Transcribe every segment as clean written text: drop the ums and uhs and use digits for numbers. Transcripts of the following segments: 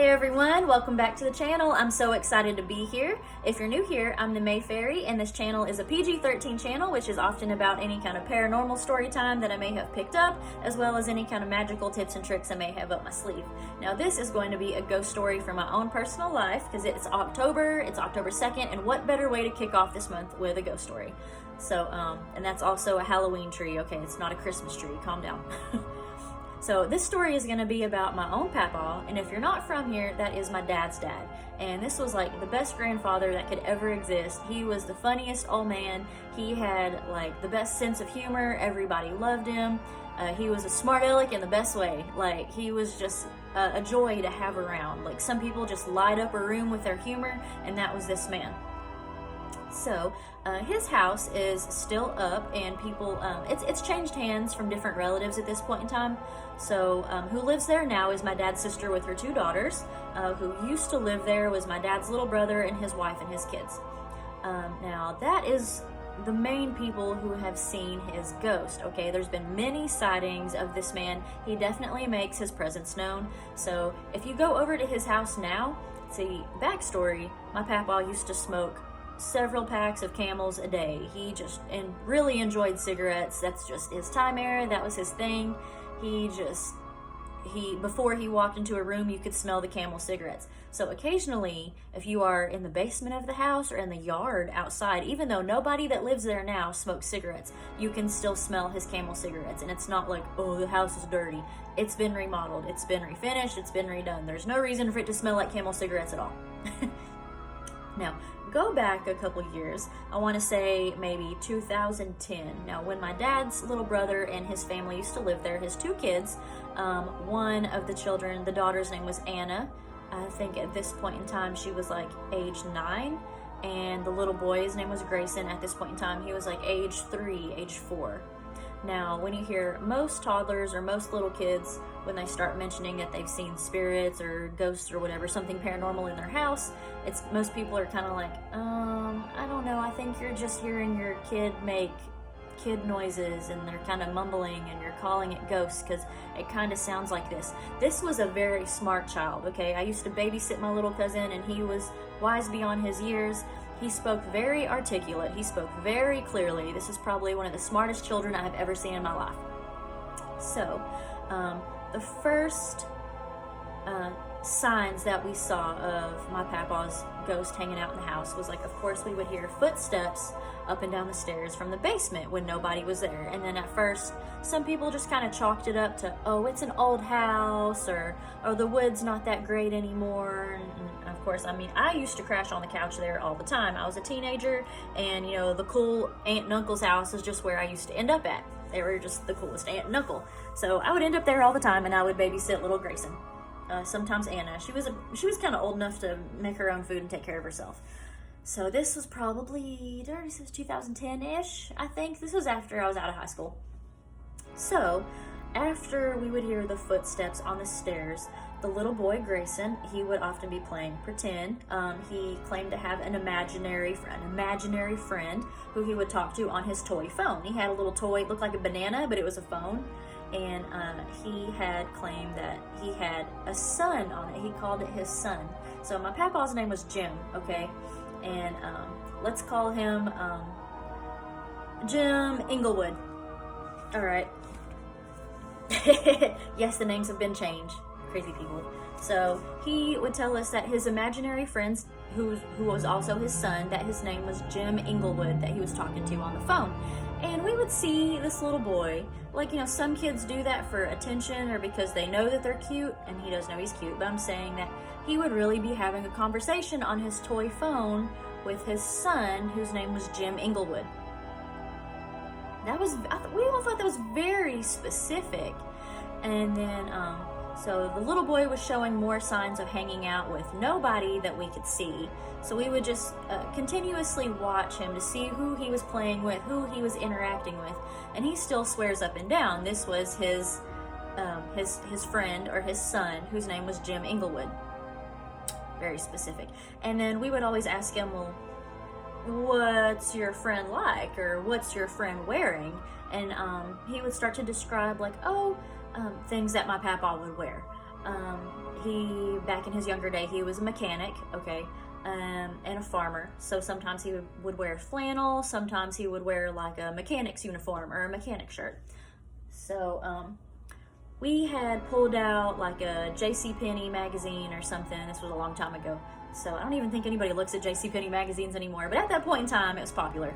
Hey everyone, welcome back to the channel. I'm so excited to be here. If you're new here, I'm the May Fairy, and this channel is a PG-13 channel, which is often about any kind of paranormal story time that I may have picked up, as well as any kind of magical tips and tricks I may have up my sleeve. Now this is going to be a ghost story from my own personal life, because it's October 2nd, and what better way to kick off this month with a ghost story? So, and that's also a Halloween tree. Okay, it's not a Christmas tree, calm down. So this story is going to be about my own papa, and if you're not from here, that is my dad's dad. And this was like the best grandfather that could ever exist. He was the funniest old man. He had like the best sense of humor. Everybody loved him. He was a smart aleck in the best way. Like he was just a joy to have around. Like some people just light up a room with their humor, and that was this man. So his house is still up, and people, it's changed hands from different relatives at this point in time. So who lives there now is my dad's sister with her two daughters. Who used to live there was my dad's little brother and his wife and his kids. Now that is the main people who have seen his ghost. Okay, there's been many sightings of this man. He definitely makes his presence known. So if you go over to his house now, see, backstory, my papa used to smoke several packs of Camels a day. He just really enjoyed cigarettes. That's just his time era. That was his thing. Before he walked into a room, you could smell the Camel cigarettes. So occasionally, if you are in the basement of the house or in the yard outside, even though nobody that lives there now smokes cigarettes, you can still smell his Camel cigarettes. And it's not like, oh, the house is dirty. It's been remodeled. It's been refinished. It's been redone. There's no reason for it to smell like Camel cigarettes at all. Now, go back a couple years, I want to say maybe 2010. Now, when my dad's little brother and his family used to live there, his two kids, one of the children, the daughter's name was Anna. I think at this point in time, she was like age 9. And the little boy, his name was Grayson. At this point in time, he was like age 3, age 4. Now, when you hear most toddlers or most little kids, when they start mentioning that they've seen spirits or ghosts or whatever, something paranormal in their house, most people are kind of like, I don't know, I think you're just hearing your kid make kid noises, and they're kind of mumbling, and you're calling it ghosts because it kind of sounds like this. This was a very smart child, okay? I used to babysit my little cousin, and he was wise beyond his years. He spoke very articulate. He spoke very clearly. This is probably one of the smartest children I have ever seen in my life. So, the first signs that we saw of my papa's ghost hanging out in the house was like, of course, we would hear footsteps up and down the stairs from the basement when nobody was there. And then at first, some people just kind of chalked it up to, oh, it's an old house, or the wood's not that great anymore. And of course, I mean, I used to crash on the couch there all the time. I was a teenager, and you know, the cool aunt and uncle's house is just where I used to end up at. They were just the coolest aunt and uncle. So I would end up there all the time, and I would babysit little Grayson. Sometimes Anna. She was kind of old enough to make her own food and take care of herself. So this was probably 2010-ish, I think. This was after I was out of high school. So after we would hear the footsteps on the stairs, the little boy Grayson, he would often be playing pretend. He claimed to have an imaginary friend who he would talk to on his toy phone. He had a little toy, it looked like a banana, but it was a phone. And he had claimed that he had a son on it. He called it his son. So my papa's name was Jim, okay? And let's call him Jim Inglewood. All right. Yes, the names have been changed. Crazy people. So he would tell us that his imaginary friend, who was also his son, that his name was Jim Inglewood, that he was talking to on the phone. And we would see this little boy, like, you know, some kids do that for attention or because they know that they're cute, and he does know he's cute, but I'm saying that he would really be having a conversation on his toy phone with his son, whose name was Jim Inglewood. We all thought that was very specific. And then, so the little boy was showing more signs of hanging out with nobody that we could see. So we would just continuously watch him to see who he was playing with, who he was interacting with. And he still swears up and down this was his friend or his son, whose name was Jim Inglewood. Very specific. And then we would always ask him, well, what's your friend like? Or what's your friend wearing? And he would start to describe like, things that my papa would wear. he, back in his younger day, he was a mechanic, okay, and a farmer. So sometimes he would wear flannel, sometimes he would wear like a mechanic's uniform or a mechanic shirt. So we had pulled out like a JCPenney magazine or something. This was a long time ago. So I don't even think anybody looks at JCPenney magazines anymore, but at that point in time, it was popular.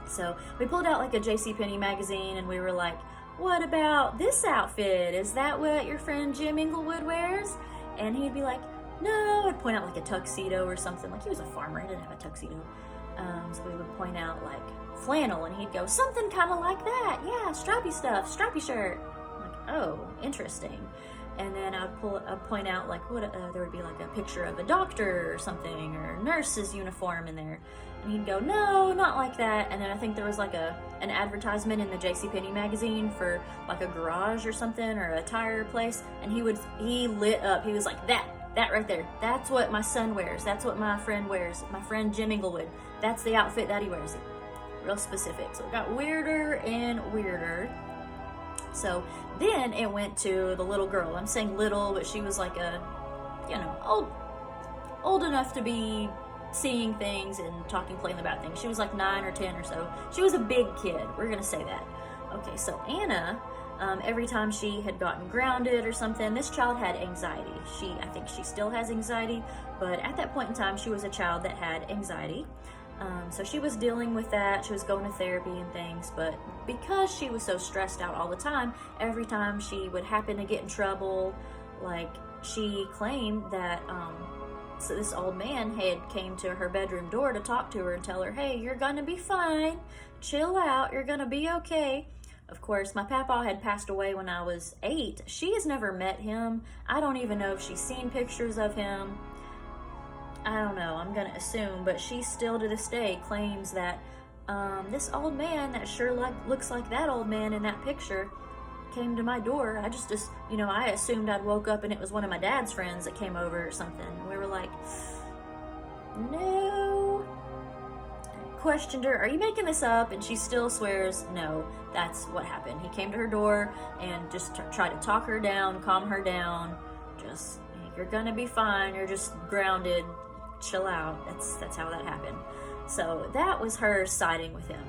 So we pulled out like a JCPenney magazine and we were like, what about this outfit? Is that what your friend Jim Inglewood wears? And he'd be like, no. I'd point out like a tuxedo or something. Like he was a farmer, he didn't have a tuxedo. So we would point out like flannel and he'd go, something kind of like that. Yeah, strappy stuff, strappy shirt. I'm like, oh, interesting. And then I'd point out like what there would be like a picture of a doctor or something or a nurse's uniform in there. And he'd go, no, not like that. And then I think there was like an advertisement in the JCPenney magazine for like a garage or something or a tire place. And he lit up. He was like, that right there. That's what my son wears. That's what my friend wears. My friend Jim Inglewood. That's the outfit that he wears. Real specific. So it got weirder and weirder. So then it went to the little girl. I'm saying little, but she was like a, old enough to be seeing things and talking plainly about things. She was like 9 or 10 or so. She was a big kid. We're gonna say that. Okay, so Anna, every time she had gotten grounded or something, this child had anxiety. I think she still has anxiety, but at that point in time, she was a child that had anxiety. So she was dealing with that. She was going to therapy and things, but because she was so stressed out all the time, every time she would happen to get in trouble, like she claimed that so this old man had came to her bedroom door to talk to her and tell her, hey, you're gonna be fine, chill out, you're gonna be okay. Of course, my papa had passed away when I was 8. She has never met him. I don't even know if she's seen pictures of him. I don't know, I'm gonna assume, but she still to this day claims that this old man that sure looks like that old man in that picture came to my door. I just I assumed I'd woke up and it was one of my dad's friends that came over or something. We were like, no. I questioned her, are you making this up? And she still swears, no, that's what happened. He came to her door and just tried to talk her down, calm her down. Just, you're gonna be fine, you're just grounded, chill out. That's how that happened. So that was her siding with him.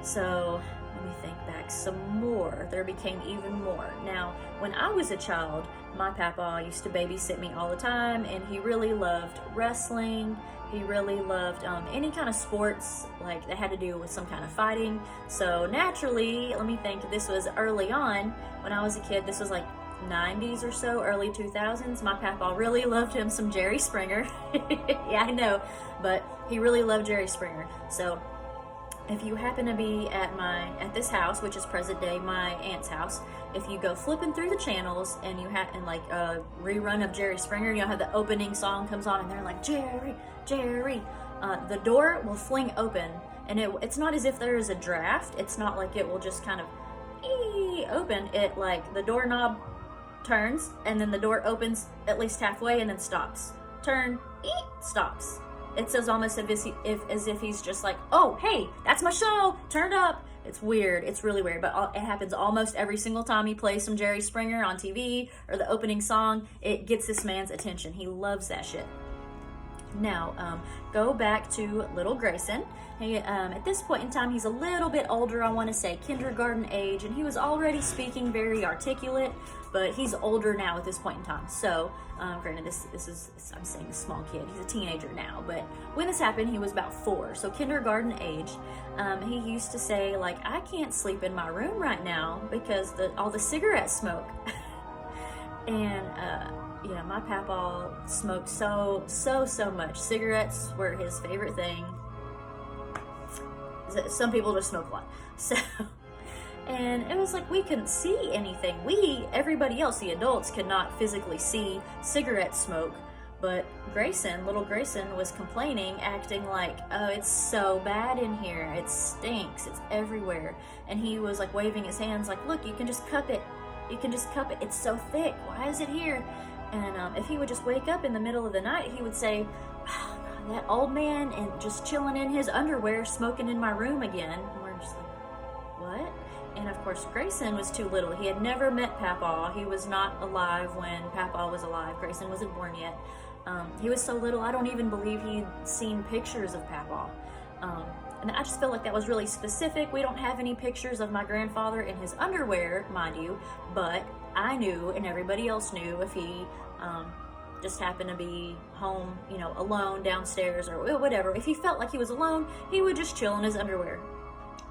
So let me think back some more. There became even more. Now, when I was a child, my papa used to babysit me all the time, and he really loved wrestling. He really loved any kind of sports like that had to do with some kind of fighting. So naturally, let me think, this was early on when I was a kid. This was like 90s or so, early 2000s. My papa really loved him some Jerry Springer. Yeah, I know, but he really loved Jerry Springer. So if you happen to be at this house, which is present day my aunt's house, if you go flipping through the channels and you have like a rerun of Jerry Springer, you know how the opening song comes on and they're like, Jerry, Jerry, the door will fling open, and it's not as if there is a draft. It's not like it will just kind of open. It like the doorknob turns and then the door opens at least halfway and then stops. Turn, stops. It says almost as if he's just like, oh, hey, that's my show, turn up. It's weird. It's really weird, but it happens almost every single time he plays some Jerry Springer on TV or the opening song. It gets this man's attention. He loves that shit. Now, go back to little Grayson. At this point in time, he's a little bit older, I want to say kindergarten age, and he was already speaking very articulate, but he's older now at this point in time. So, granted, this is, I'm saying a small kid, he's a teenager now, but when this happened, he was about 4, so kindergarten age. He used to say, like, I can't sleep in my room right now because all the cigarette smoke. And, yeah, my papa smoked so much. Cigarettes were his favorite thing. Some people just smoke a lot. So, and it was like we couldn't see anything. Everybody else, the adults, could not physically see cigarette smoke. But little Grayson was complaining, acting like, oh, it's so bad in here. It stinks. It's everywhere. And he was like waving his hands like, look, you can just cup it. You can just cup it. It's so thick. Why is it here? And if he would just wake up in the middle of the night, he would say, oh, God, that old man and just chilling in his underwear, smoking in my room again. And we're just like, what? And of of course, Grayson was too little. He had never met Papaw. He was not alive when Papaw was alive. Grayson wasn't born yet. He was so little, I don't even believe he'd seen pictures of Papaw. And I just feel like that was really specific. We don't have any pictures of my grandfather in his underwear, mind you, but I knew, and everybody else knew, if he just happened to be home, you know, alone downstairs or whatever, if he felt like he was alone, he would just chill in his underwear.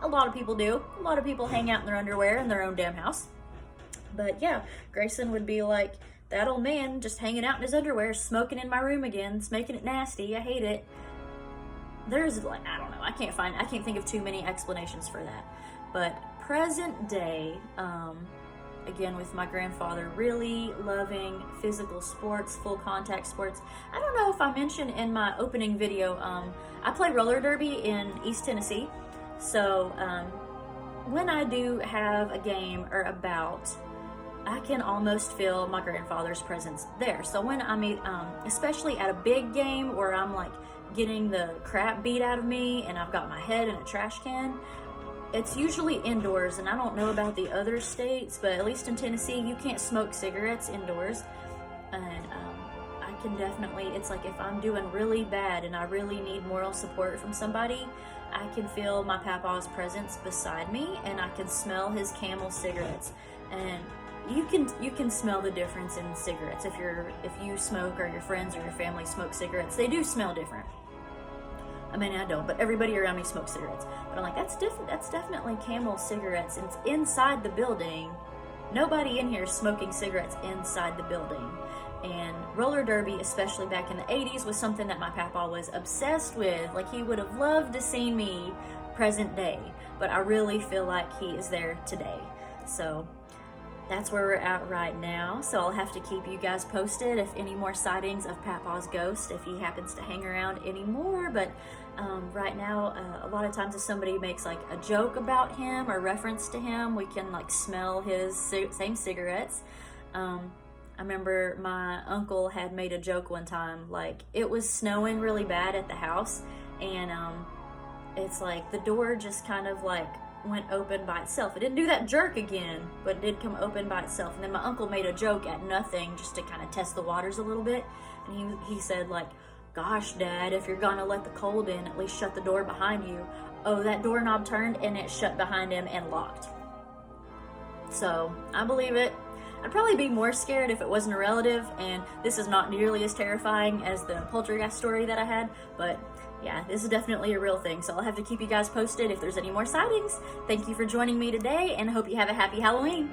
A lot of people do. A lot of people hang out in their underwear in their own damn house. But yeah, Grayson would be like, that old man just hanging out in his underwear, smoking in my room again, it's making it nasty, I hate it. There's like, I don't know, I can't think of too many explanations for that. But present day, again with my grandfather really loving physical sports, full contact sports. I don't know if I mentioned in my opening video, I play roller derby in East Tennessee. So when I do have a game or a bout, I can almost feel my grandfather's presence there. So when I meet, especially at a big game where I'm like getting the crap beat out of me and I've got my head in a trash can, it's usually indoors. And I don't know about the other states, but at least in Tennessee, you can't smoke cigarettes indoors. And I can definitely, it's like if I'm doing really bad and I really need moral support from somebody, I can feel my Papaw's presence beside me, and I can smell his Camel cigarettes. And you can smell the difference in cigarettes. If you smoke or your friends or your family smoke cigarettes, they do smell different. I mean, I don't, but everybody around me smokes cigarettes. But I'm like, that's different. That's definitely Camel cigarettes. And it's inside the building. Nobody in here is smoking cigarettes inside the building. And roller derby, especially back in the 80s, was something that my Papa was obsessed with. Like, he would have loved to see me present day. But I really feel like he is there today. So that's where we're at right now. So I'll have to keep you guys posted if any more sightings of Papa's ghost, if he happens to hang around anymore. But right now, a lot of times if somebody makes like a joke about him or reference to him, we can like smell his same cigarettes. I remember my uncle had made a joke one time, like it was snowing really bad at the house, and it's like the door just kind of like went open by itself. It didn't do that jerk again, but it did come open by itself. And then my uncle made a joke at nothing just to kind of test the waters a little bit. And he said like, gosh, Dad, if you're gonna let the cold in, at least shut the door behind you. Oh, that doorknob turned and it shut behind him and locked. So I believe it. I'd probably be more scared if it wasn't a relative, and this is not nearly as terrifying as the poltergeist story that I had, but yeah, this is definitely a real thing, so I'll have to keep you guys posted if there's any more sightings. Thank you for joining me today, and I hope you have a happy Halloween.